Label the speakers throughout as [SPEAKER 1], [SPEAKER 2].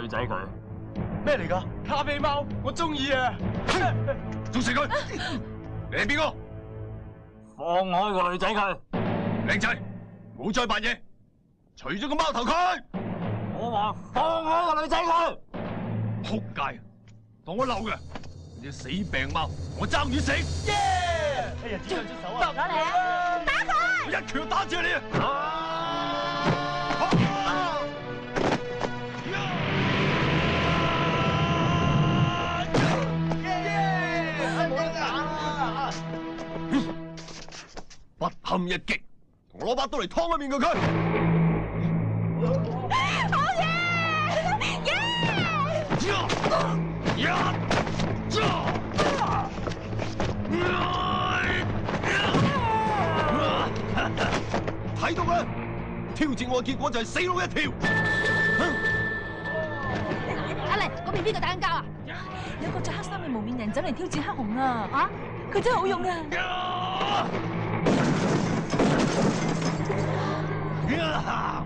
[SPEAKER 1] 女仔佢。
[SPEAKER 2] 咩嚟㗎？咖啡貓，我中意啊！
[SPEAKER 3] 捉死佢！你係邊個？
[SPEAKER 1] 放開個女仔佢！
[SPEAKER 3] 靚仔，唔好再扮嘢，除咗個貓頭佢！
[SPEAKER 1] 我話放開個女仔佢！
[SPEAKER 3] 仆街，當我漏嘅，你隻死病貓，我爭住死！
[SPEAKER 2] 耶！哎呀，只兩隻手啊！
[SPEAKER 4] 攞嚟啊！打佢！
[SPEAKER 3] 我一拳打住你啊！不堪一擊，同我攞把刀嚟劏一面佢。
[SPEAKER 4] 好嘢！耶！
[SPEAKER 3] 睇到啦，挑戰我嘅結果就係死路一條。
[SPEAKER 4] 阿麗，嗰邊邊個打緊交啊？
[SPEAKER 5] 有個着黑衫嘅蒙面人走嚟挑戰黑熊啊！啊，佢真係好勇啊！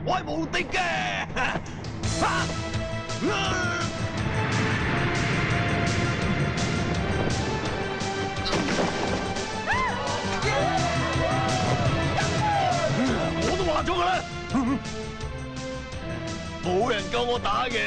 [SPEAKER 3] 我係無敵嘅。我都話咗㗎啦，冇人夠我打嘅。